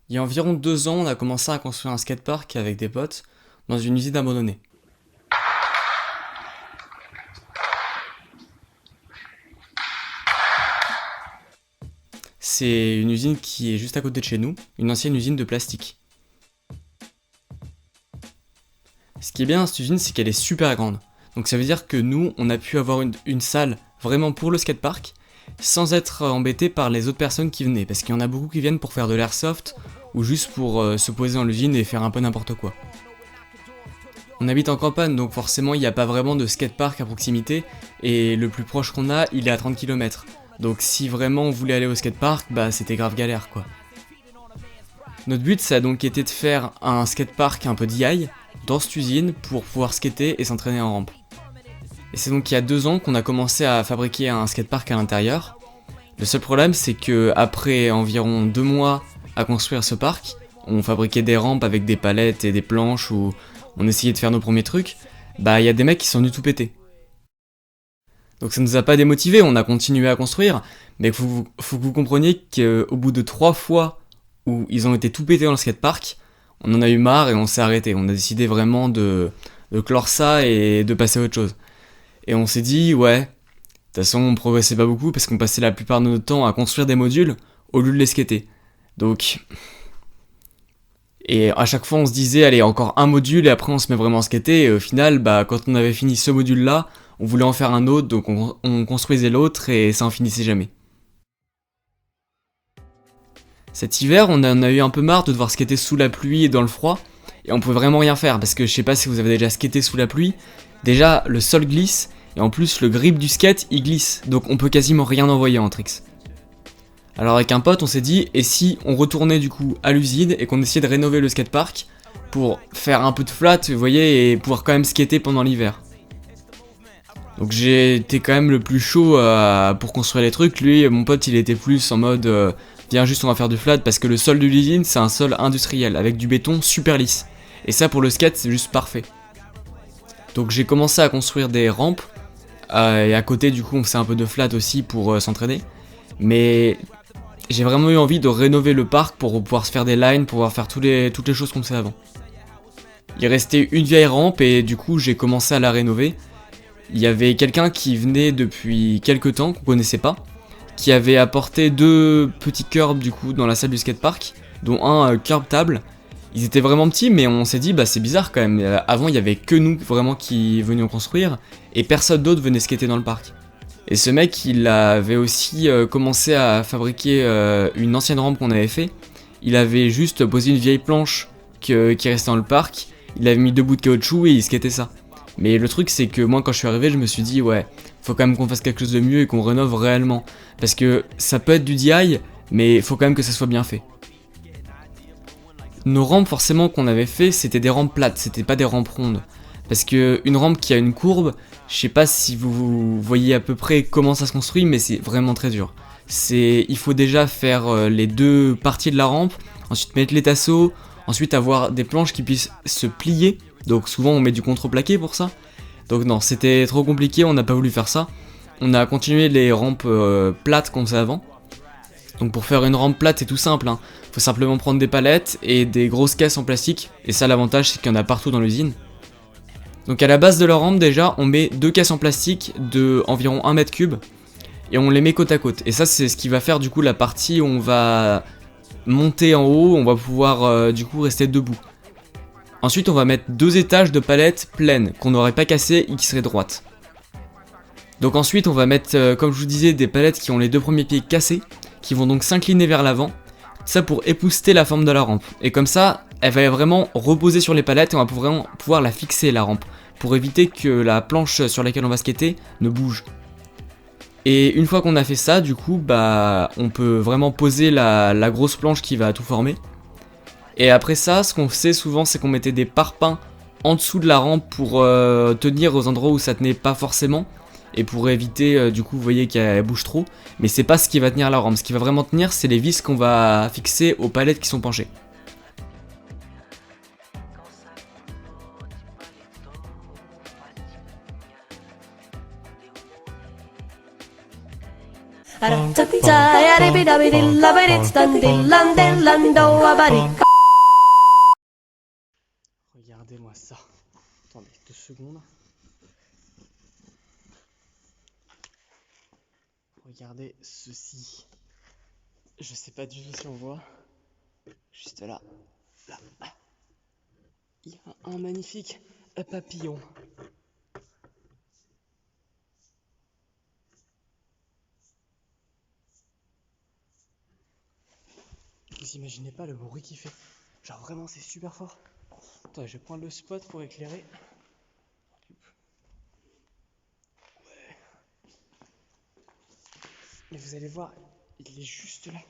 Il y a environ 2 ans, on a commencé à construire un skatepark avec des potes dans une usine abandonnée. C'est une usine qui est juste à côté de chez nous, une ancienne usine de plastique. Ce qui est bien dans cette usine, c'est qu'elle est super grande. Donc ça veut dire que nous, on a pu avoir une salle vraiment pour le skatepark, sans être embêté par les autres personnes qui venaient, parce qu'il y en a beaucoup qui viennent pour faire de l'airsoft, ou juste pour se poser dans l'usine et faire un peu n'importe quoi. On habite en campagne, donc forcément il n'y a pas vraiment de skatepark à proximité, et le plus proche qu'on a, il est à 30 km. Donc si vraiment on voulait aller au skatepark, bah c'était grave galère quoi. Notre but ça a donc été de faire un skatepark un peu d'IA dans cette usine pour pouvoir skater et s'entraîner en rampe. Et c'est donc il y a 2 ans qu'on a commencé à fabriquer un skatepark à l'intérieur. Le seul problème c'est que après environ 2 mois à construire ce parc, on fabriquait des rampes avec des palettes et des planches où on essayait de faire nos premiers trucs, bah il y a des mecs qui sont venus tout péter. Donc ça nous a pas démotivés, on a continué à construire, mais faut que vous compreniez qu'au bout de 3 fois où ils ont été tout pétés dans le skatepark, on en a eu marre et on s'est arrêté. On a décidé vraiment de clore ça et de passer à autre chose. Et on s'est dit, ouais, de toute façon on progressait pas beaucoup parce qu'on passait la plupart de notre temps à construire des modules au lieu de les skater. Donc... Et à chaque fois on se disait, allez, encore un module et après on se met vraiment à skater. Et au final, bah, quand on avait fini ce module-là, on voulait en faire un autre, donc on construisait l'autre et ça en finissait jamais. Cet hiver, on en a eu un peu marre de devoir skater sous la pluie et dans le froid, et on pouvait vraiment rien faire, parce que je sais pas si vous avez déjà skaté sous la pluie, déjà le sol glisse, et en plus le grip du skate il glisse, donc on peut quasiment rien envoyer en tricks. Alors avec un pote on s'est dit, et si on retournait du coup à l'usine et qu'on essayait de rénover le skatepark pour faire un peu de flat, vous voyez, et pouvoir quand même skater pendant l'hiver. Donc j'ai été quand même le plus chaud pour construire les trucs. Lui, mon pote, il était plus en mode viens juste on va faire du flat parce que le sol de l'usine c'est un sol industriel avec du béton super lisse. Et ça pour le skate c'est juste parfait. Donc j'ai commencé à construire des rampes et à côté du coup on faisait un peu de flat aussi pour s'entraîner. Mais j'ai vraiment eu envie de rénover le parc pour pouvoir se faire des lines, pour pouvoir faire toutes les choses qu'on faisait avant. Il restait une vieille rampe et du coup j'ai commencé à la rénover. Il y avait quelqu'un qui venait depuis quelques temps, qu'on connaissait pas, qui avait apporté 2 petits curbs du coup dans la salle du skatepark, dont un curb table. Ils étaient vraiment petits, mais on s'est dit bah c'est bizarre quand même. Avant il y avait que nous vraiment qui venions construire et personne d'autre venait skater dans le parc. Et ce mec il avait aussi commencé à fabriquer une ancienne rampe qu'on avait fait. Il avait juste posé une vieille planche qui restait dans le parc. Il avait mis 2 bouts de caoutchouc et il skatait ça. Mais le truc c'est que moi quand je suis arrivé je me suis dit ouais, faut quand même qu'on fasse quelque chose de mieux et qu'on rénove réellement. Parce que ça peut être du DIY, mais faut quand même que ça soit bien fait. Nos rampes forcément qu'on avait fait c'était des rampes plates, c'était pas des rampes rondes. Parce que une rampe qui a une courbe, je sais pas si vous voyez à peu près comment ça se construit, mais c'est vraiment très dur. Il faut déjà faire les 2 parties de la rampe, ensuite mettre les tasseaux, ensuite avoir des planches qui puissent se plier. Donc souvent on met du contreplaqué pour ça. Donc non, c'était trop compliqué, on n'a pas voulu faire ça. On a continué les rampes plates qu'on faisait avant. Donc pour faire une rampe plate c'est tout simple, hein. Faut simplement prendre des palettes et des grosses caisses en plastique. Et ça l'avantage c'est qu'il y en a partout dans l'usine. Donc à la base de la rampe déjà on met 2 caisses en plastique de environ 1 mètre cube. Et on les met côte à côte. Et ça c'est ce qui va faire du coup la partie où on va monter en haut, on va pouvoir du coup rester debout. Ensuite on va mettre 2 étages de palettes pleines qu'on n'aurait pas cassées et qui seraient droites. Donc ensuite on va mettre comme je vous disais des palettes qui ont les 2 premiers pieds cassés, qui vont donc s'incliner vers l'avant. Ça pour épouster la forme de la rampe. Et comme ça elle va vraiment reposer sur les palettes et on va vraiment pouvoir la fixer la rampe. Pour éviter que la planche sur laquelle on va skater ne bouge. Et une fois qu'on a fait ça du coup bah on peut vraiment poser la grosse planche qui va tout former. Et après ça, ce qu'on faisait souvent, c'est qu'on mettait des parpaings en dessous de la rampe pour tenir aux endroits où ça tenait pas forcément. Et pour éviter, du coup, vous voyez qu'elle bouge trop. Mais c'est pas ce qui va tenir la rampe. Ce qui va vraiment tenir, c'est les vis qu'on va fixer aux palettes qui sont penchées. Regardez-moi ça. Attendez 2 secondes. Regardez ceci. Je sais pas du tout si on voit. Juste là. Là. Il y a un magnifique papillon. Vous imaginez pas le bruit qu'il fait. Genre vraiment c'est super fort. Attends, je vais prendre le spot pour éclairer. Ouais. Et vous allez voir, il est juste là.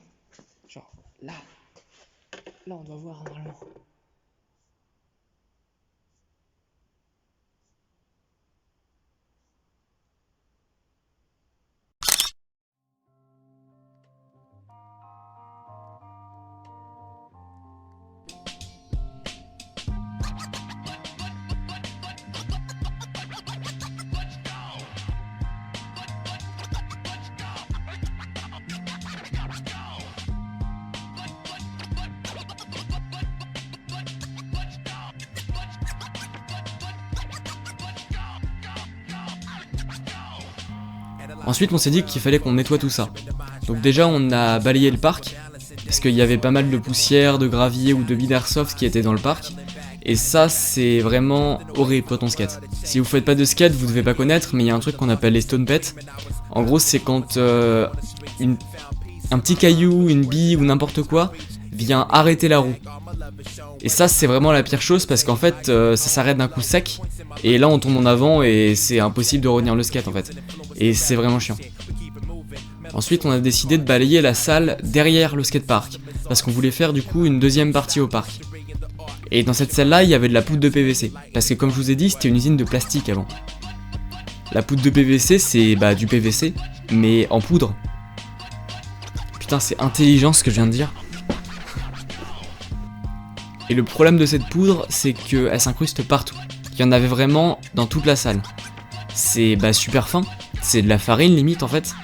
Genre là. Là on doit voir normalement. Ensuite on s'est dit qu'il fallait qu'on nettoie tout ça. Donc déjà on a balayé le parc, parce qu'il y avait pas mal de poussière, de gravier ou de billes d'airsoft qui étaient dans le parc. Et ça c'est vraiment horrible quand on skate. Si vous faites pas de skate vous devez pas connaître, mais il y a un truc qu'on appelle les stone pets. En gros c'est quand un petit caillou, une bille ou n'importe quoi vient arrêter la roue. Et ça c'est vraiment la pire chose parce qu'en fait ça s'arrête d'un coup sec. Et là on tombe en avant et c'est impossible de revenir le skate en fait. Et c'est vraiment chiant. Ensuite on a décidé de balayer la salle derrière le skatepark, parce qu'on voulait faire du coup une deuxième partie au parc. Et dans cette salle là il y avait de la poudre de PVC, parce que comme je vous ai dit c'était une usine de plastique avant. La poudre de PVC c'est du PVC, mais en poudre. Putain c'est intelligent ce que je viens de dire. Et le problème de cette poudre c'est qu'elle s'incruste partout. Il y en avait vraiment dans toute la salle. C'est super fin, c'est de la farine limite en fait.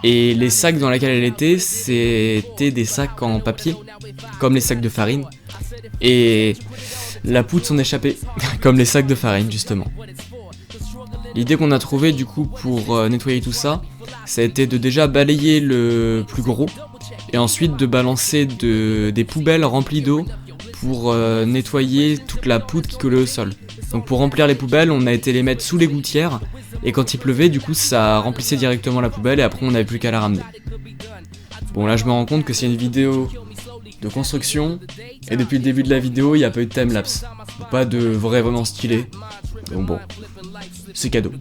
Et les sacs dans lesquels elle était, c'était des sacs en papier, comme les sacs de farine. Et la poudre s'en échappait, comme les sacs de farine justement. L'idée qu'on a trouvée du coup pour nettoyer tout ça, ça a été de déjà balayer le plus gros, et ensuite de balancer des poubelles remplies d'eau pour nettoyer toute la poudre qui collait au sol. Donc pour remplir les poubelles, on a été les mettre sous les gouttières, et quand il pleuvait, du coup ça remplissait directement la poubelle et après on n'avait plus qu'à la ramener. Bon là je me rends compte que c'est une vidéo de construction, et depuis le début de la vidéo il n'y a pas eu de timelapse. Pas de vraiment stylé, donc bon, c'est cadeau.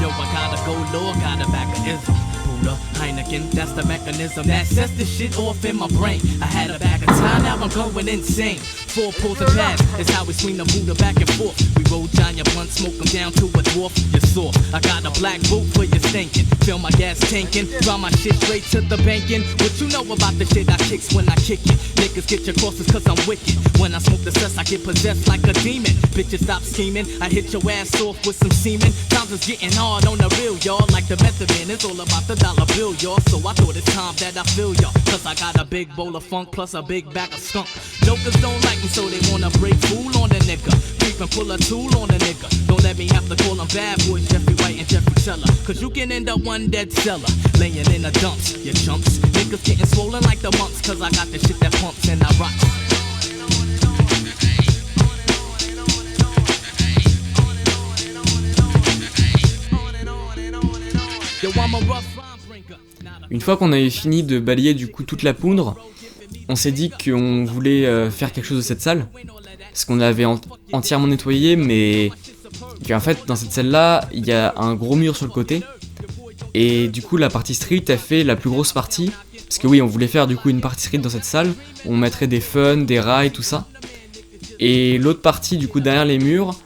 Yo, I gotta go low, gotta back of ism. Buddha, Heineken, that's the mechanism that sets the shit off in my brain. I had a bag of time, now I'm going insane. 4 pulls and pads, is how we swing the Buddha back and forth. We roll down your blunt, smoke them down to a dwarf. You're soft. I got a black boot for your stinking. Fill my gas tankin', run my shit straight to the banking. What you know about the shit I kicks when I kick it? Niggas get your crosses cause I'm wicked. When I smoke the cess, I get possessed like a demon. Bitches stop scheming, I hit your ass off with some semen. Times is getting hard on the real, y'all. Like the method man, it's all about the dollar bill, y'all. So I thought it's time that I feel y'all. Cause I got a big bowl of funk plus a big bag of skunk. Jokers don't like me, so they wanna break fool on the nigga. Creep and pull a tool on the nigga. Don't let me have to call them bad boys, Jeffrey White and Jeffrey Teller. Cause you can end up one dead seller, laying in the dumps, you chumps. Niggas getting swollen like the mumps, cause I got the shit that pumps and I rocks. Une fois qu'on avait fini de balayer du coup toute la poudre, on s'est dit qu'on voulait faire quelque chose de cette salle, parce qu'on l'avait entièrement nettoyée, mais Et en fait, dans cette salle-là, il y a un gros mur sur le côté. Et du coup, la partie street a fait la plus grosse partie. Parce que oui, on voulait faire du coup une partie street dans cette salle. Où on mettrait des fun, des rails, tout ça. Et l'autre partie, du coup, derrière les murs,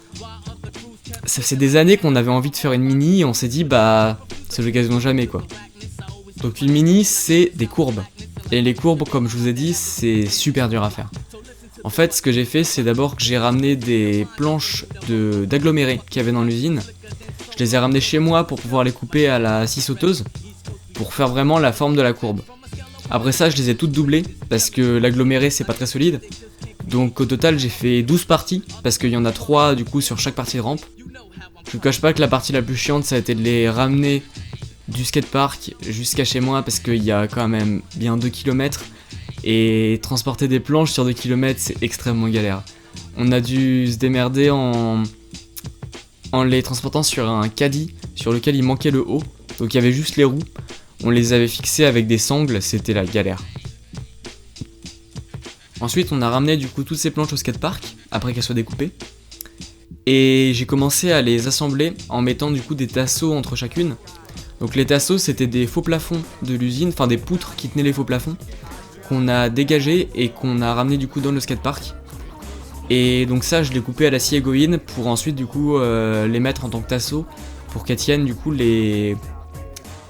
ça fait des années qu'on avait envie de faire une mini. Et on s'est dit, bah, c'est l'occasion jamais, quoi. Donc une mini, c'est des courbes. Et les courbes, comme je vous ai dit, c'est super dur à faire. En fait, ce que j'ai fait, c'est d'abord que j'ai ramené des planches d'agglomérés qu'il y avait dans l'usine. Je les ai ramenées chez moi pour pouvoir les couper à la scie sauteuse, pour faire vraiment la forme de la courbe. Après ça, je les ai toutes doublées, parce que l'aggloméré, c'est pas très solide. Donc au total, j'ai fait 12 parties, parce qu'il y en a 3 du coup sur chaque partie de rampe. Je vous cache pas que la partie la plus chiante, ça a été de les ramener du skatepark jusqu'à chez moi, parce qu'il y a quand même bien 2 km. Et transporter des planches sur 2 km, c'est extrêmement galère. On a dû se démerder en les transportant sur un caddie sur lequel il manquait le haut. Donc il y avait juste les roues. On les avait fixés avec des sangles, c'était la galère. Ensuite, on a ramené du coup toutes ces planches au skatepark, après qu'elles soient découpées. Et j'ai commencé à les assembler en mettant du coup des tasseaux entre chacune. Donc les tasseaux, c'était des faux plafonds de l'usine, enfin des poutres qui tenaient les faux plafonds, qu'on a dégagé et qu'on a ramené du coup dans le skatepark. Et donc ça, je l'ai coupé à la scie égoïne pour ensuite du coup les mettre en tant que tasseaux pour qu'elles tiennent du coup les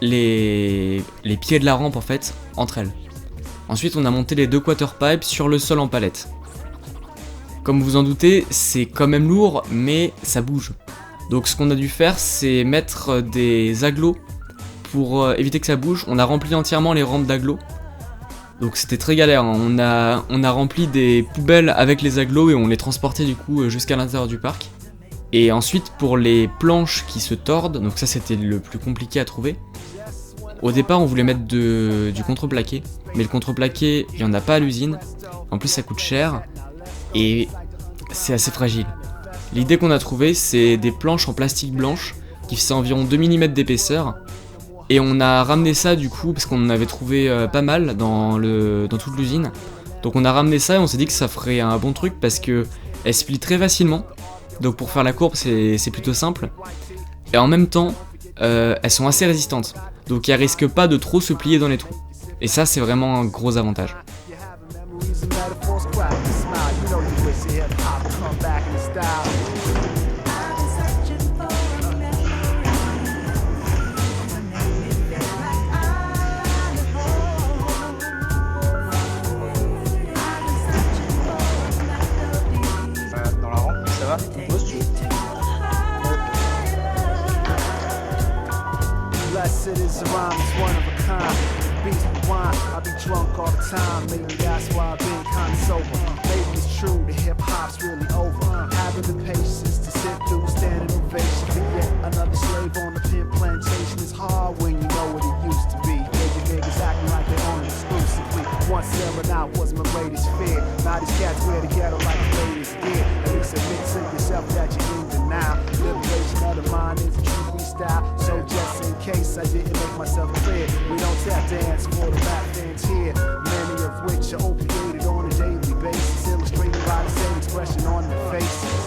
pieds de la rampe en fait entre elles. Ensuite, on a monté les 2 quarterpipes sur le sol en palette. Comme vous en doutez, c'est quand même lourd, mais ça bouge. Donc ce qu'on a dû faire, c'est mettre des agglos pour éviter que ça bouge. On a rempli entièrement les rampes d'agglos. Donc c'était très galère, hein. On a rempli des poubelles avec les agglos et on les transportait du coup jusqu'à l'intérieur du parc. Et ensuite pour les planches qui se tordent, donc ça c'était le plus compliqué à trouver. Au départ on voulait mettre du contreplaqué, mais le contreplaqué il n'y en a pas à l'usine. En plus ça coûte cher et c'est assez fragile. L'idée qu'on a trouvée, c'est des planches en plastique blanche qui faisaient environ 2 mm d'épaisseur. Et on a ramené ça du coup, parce qu'on en avait trouvé pas mal dans toute l'usine. Donc on a ramené ça et on s'est dit que ça ferait un bon truc parce que elles se plient très facilement. Donc pour faire la courbe, c'est plutôt simple. Et en même temps, elles sont assez résistantes. Donc elles risquent pas de trop se plier dans les trous. Et ça, c'est vraiment un gros avantage. Blessed is the rhyme, it's one of a kind. Beats with wine, I be drunk all the time. Maybe that's why I've been kinda sober. Maybe it's true, the hip hop's really over. Having the patience to sit through a standing ovation. To get another slave on the pin plantation is hard when you know what it used to be. Maybe niggas acting like they own it exclusively. Once selling out was my greatest fear. Now these cats wear the ghetto like the ladies did. At least admit to yourself that you're in denial. Liberation of the mind is a true freestyle. So just in case I didn't make myself clear, we don't tap dance for the rap fans here, many of which are opiated on a daily basis, illustrated by the same expression on their faces.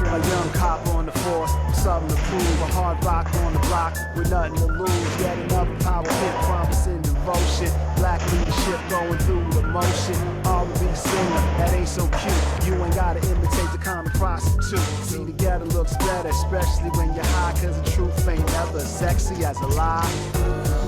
A young cop on the force, something to prove. A hard rock on the block with nothing to lose. Yet another power hit, promising devotion. Black leadership going through the motion. R&B singer, that ain't so cute. You ain't gotta imitate the common prostitute. See, together looks better, especially when you're high. Cause the truth ain't ever sexy as a lie.